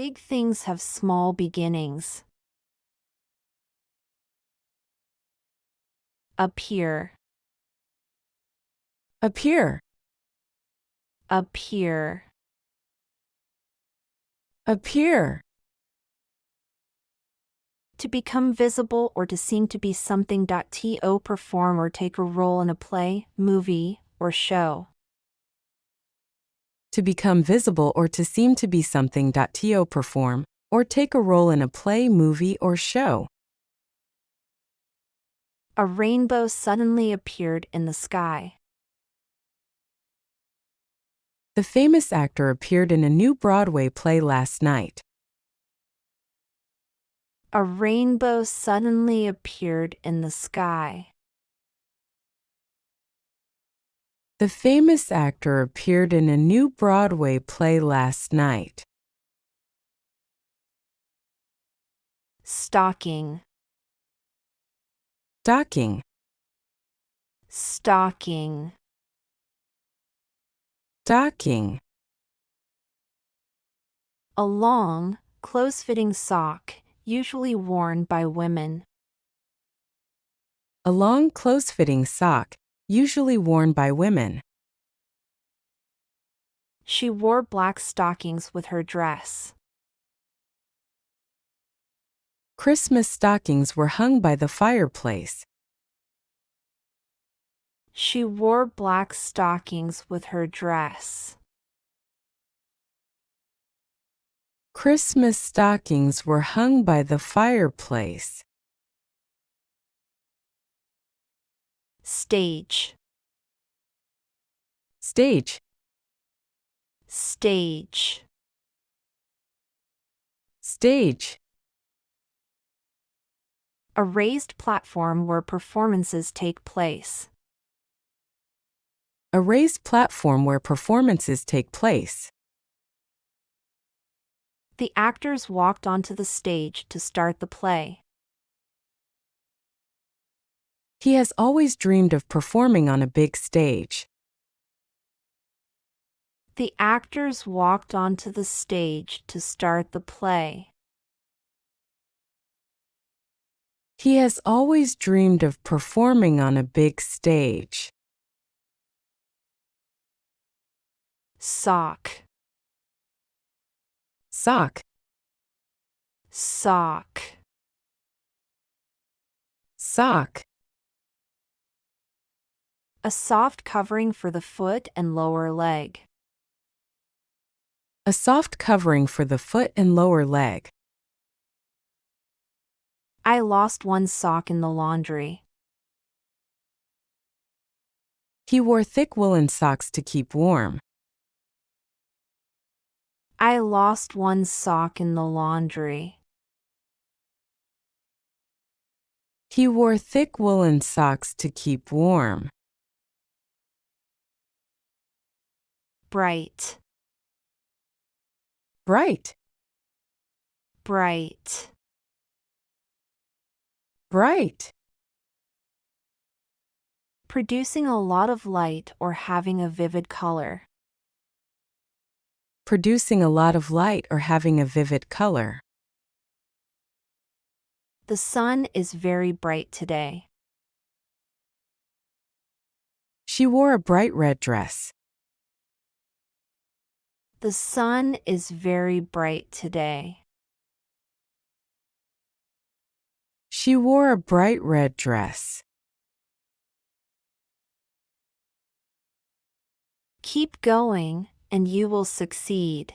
Big things have small beginnings. Appear. Appear. Appear. Appear. To become visible or to seem to be something. To perform or take a role in a play, movie, or show. To become visible or to seem to be something. To perform or take a role in a play, movie, or show. A rainbow suddenly appeared in the sky. The famous actor appeared in a new Broadway play last night. A rainbow suddenly appeared in the sky. The famous actor appeared in a new Broadway play last night. Stocking. Stocking. Stocking. Stocking. A long, close-fitting sock, usually worn by women. A long, close-fitting sock, usually worn by women. She wore black stockings with her dress. Christmas stockings were hung by the fireplace. She wore black stockings with her dress. Christmas stockings were hung by the fireplace. Stage. Stage. Stage. Stage. A raised platform where performances take place. A raised platform where performances take place. The actors walked onto the stage to start the play. He has always dreamed of performing on a big stage. The actors walked onto the stage to start the play. He has always dreamed of performing on a big stage. Sock. Sock. Sock. Sock. A soft covering for the foot and lower leg. A soft covering for the foot and lower leg. I lost one sock in the laundry. He wore thick woolen socks to keep warm. I lost one sock in the laundry. He wore thick woolen socks to keep warm. Bright. Bright. Bright. Bright. Producing a lot of light or having a vivid color. Producing a lot of light or having a vivid color. The sun is very bright today. She wore a bright red dress. The sun is very bright today. She wore a bright red dress. Keep going, and you will succeed.